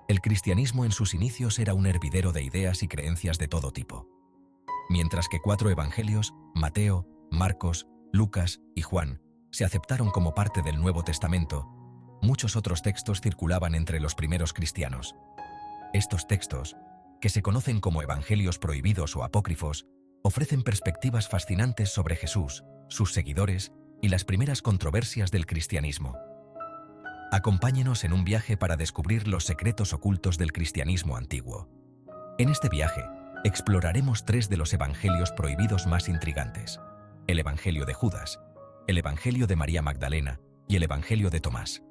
El cristianismo en sus inicios era un hervidero de ideas y creencias de todo tipo. Mientras que 4 evangelios, Mateo, Marcos, Lucas y Juan, se aceptaron como parte del Nuevo Testamento, muchos otros textos circulaban entre los primeros cristianos. Estos textos, que se conocen como evangelios prohibidos o apócrifos, ofrecen perspectivas fascinantes sobre Jesús, sus seguidores y las primeras controversias del cristianismo. Acompáñenos en un viaje para descubrir los secretos ocultos del cristianismo antiguo. En este viaje, exploraremos 3 de los evangelios prohibidos más intrigantes: el Evangelio de Judas, el Evangelio de María Magdalena y el Evangelio de Tomás.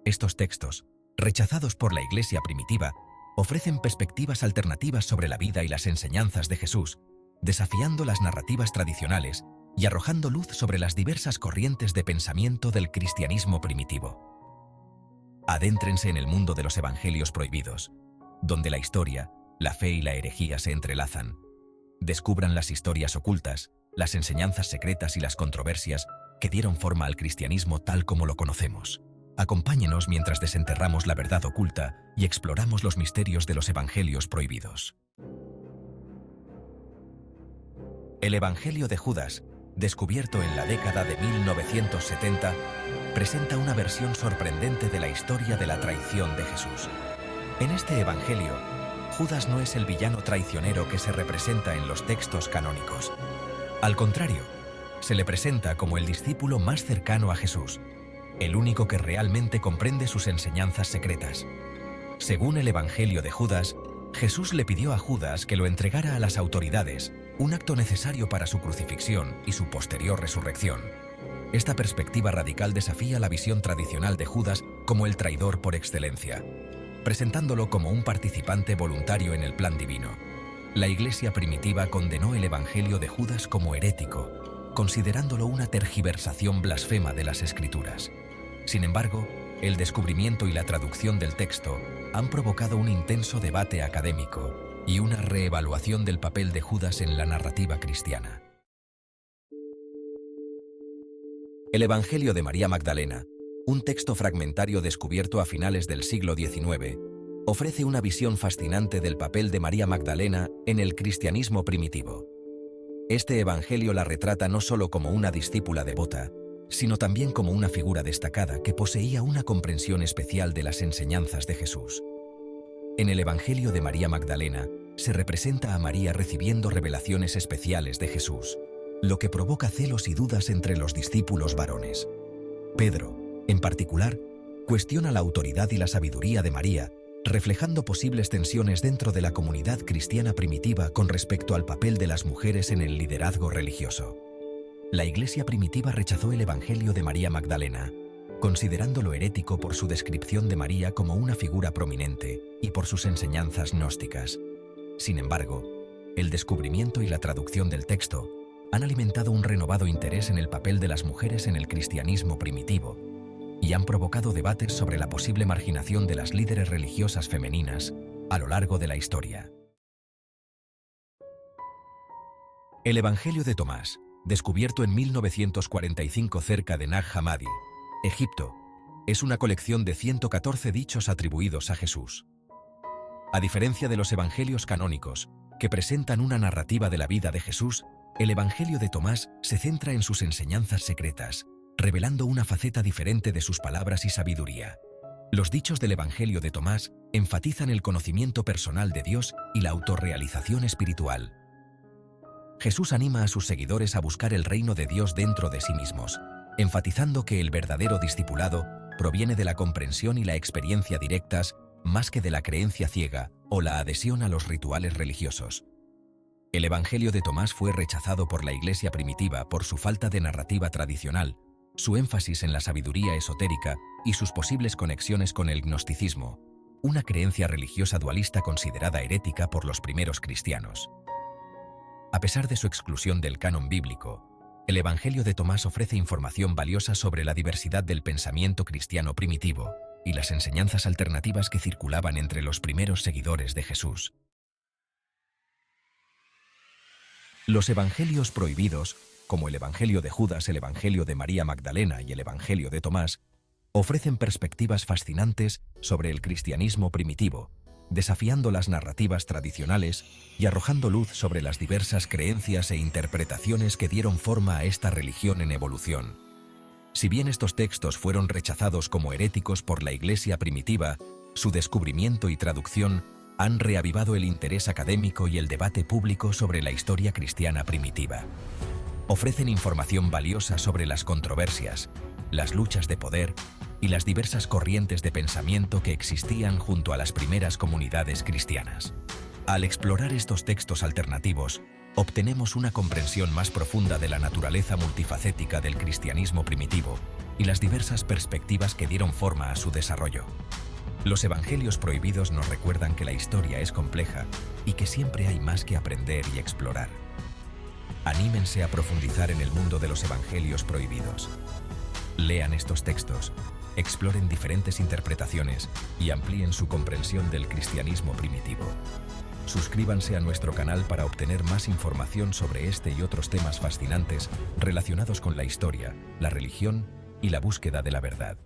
Estos textos, rechazados por la Iglesia primitiva, ofrecen perspectivas alternativas sobre la vida y las enseñanzas de Jesús, desafiando las narrativas tradicionales y arrojando luz sobre las diversas corrientes de pensamiento del cristianismo primitivo. Adéntrense en el mundo de los evangelios prohibidos, donde la historia, la fe y la herejía se entrelazan. Descubran las historias ocultas, las enseñanzas secretas y las controversias que dieron forma al cristianismo tal como lo conocemos. Acompáñenos mientras desenterramos la verdad oculta y exploramos los misterios de los evangelios prohibidos. El Evangelio de Judas, descubierto en la década de 1970, presenta una versión sorprendente de la historia de la traición de Jesús. En este evangelio, Judas no es el villano traicionero que se representa en los textos canónicos. Al contrario, se le presenta como el discípulo más cercano a Jesús, el único que realmente comprende sus enseñanzas secretas. Según el Evangelio de Judas, Jesús le pidió a Judas que lo entregara a las autoridades, un acto necesario para su crucifixión y su posterior resurrección. Esta perspectiva radical desafía la visión tradicional de Judas como el traidor por excelencia, presentándolo como un participante voluntario en el plan divino. La Iglesia primitiva condenó el Evangelio de Judas como herético, considerándolo una tergiversación blasfema de las Escrituras. Sin embargo, el descubrimiento y la traducción del texto han provocado un intenso debate académico y una reevaluación del papel de Judas en la narrativa cristiana. El Evangelio de María Magdalena, un texto fragmentario descubierto a finales del siglo XIX, ofrece una visión fascinante del papel de María Magdalena en el cristianismo primitivo. Este evangelio la retrata no solo como una discípula devota, sino también como una figura destacada que poseía una comprensión especial de las enseñanzas de Jesús. En el Evangelio de María Magdalena se representa a María recibiendo revelaciones especiales de Jesús, lo que provoca celos y dudas entre los discípulos varones. Pedro, en particular, cuestiona la autoridad y la sabiduría de María, reflejando posibles tensiones dentro de la comunidad cristiana primitiva con respecto al papel de las mujeres en el liderazgo religioso. La Iglesia primitiva rechazó el Evangelio de María Magdalena, considerándolo herético por su descripción de María como una figura prominente y por sus enseñanzas gnósticas. Sin embargo, el descubrimiento y la traducción del texto han alimentado un renovado interés en el papel de las mujeres en el cristianismo primitivo y han provocado debates sobre la posible marginación de las líderes religiosas femeninas a lo largo de la historia. El Evangelio de Tomás, descubierto en 1945 cerca de Nag Hammadi, Egipto, es una colección de 114 dichos atribuidos a Jesús. A diferencia de los evangelios canónicos, que presentan una narrativa de la vida de Jesús, el Evangelio de Tomás se centra en sus enseñanzas secretas, revelando una faceta diferente de sus palabras y sabiduría. Los dichos del Evangelio de Tomás enfatizan el conocimiento personal de Dios y la autorrealización espiritual. Jesús anima a sus seguidores a buscar el reino de Dios dentro de sí mismos, enfatizando que el verdadero discipulado proviene de la comprensión y la experiencia directas más que de la creencia ciega o la adhesión a los rituales religiosos. El Evangelio de Tomás fue rechazado por la Iglesia primitiva por su falta de narrativa tradicional, su énfasis en la sabiduría esotérica y sus posibles conexiones con el gnosticismo, una creencia religiosa dualista considerada herética por los primeros cristianos. A pesar de su exclusión del canon bíblico, el Evangelio de Tomás ofrece información valiosa sobre la diversidad del pensamiento cristiano primitivo y las enseñanzas alternativas que circulaban entre los primeros seguidores de Jesús. Los evangelios prohibidos, como el Evangelio de Judas, el Evangelio de María Magdalena y el Evangelio de Tomás, Ofrecen perspectivas fascinantes sobre el cristianismo primitivo, desafiando las narrativas tradicionales y arrojando luz sobre las diversas creencias e interpretaciones que dieron forma a esta religión en evolución. Si bien estos textos fueron rechazados como heréticos por la Iglesia primitiva, su descubrimiento y traducción han reavivado el interés académico y el debate público sobre la historia cristiana primitiva. Ofrecen información valiosa sobre las controversias, las luchas de poder y las diversas corrientes de pensamiento que existían junto a las primeras comunidades cristianas. Al explorar estos textos alternativos, obtenemos una comprensión más profunda de la naturaleza multifacética del cristianismo primitivo y las diversas perspectivas que dieron forma a su desarrollo. Los evangelios prohibidos nos recuerdan que la historia es compleja y que siempre hay más que aprender y explorar. Anímense a profundizar en el mundo de los evangelios prohibidos. Lean estos textos, exploren diferentes interpretaciones y amplíen su comprensión del cristianismo primitivo. Suscríbanse a nuestro canal para obtener más información sobre este y otros temas fascinantes relacionados con la historia, la religión y la búsqueda de la verdad.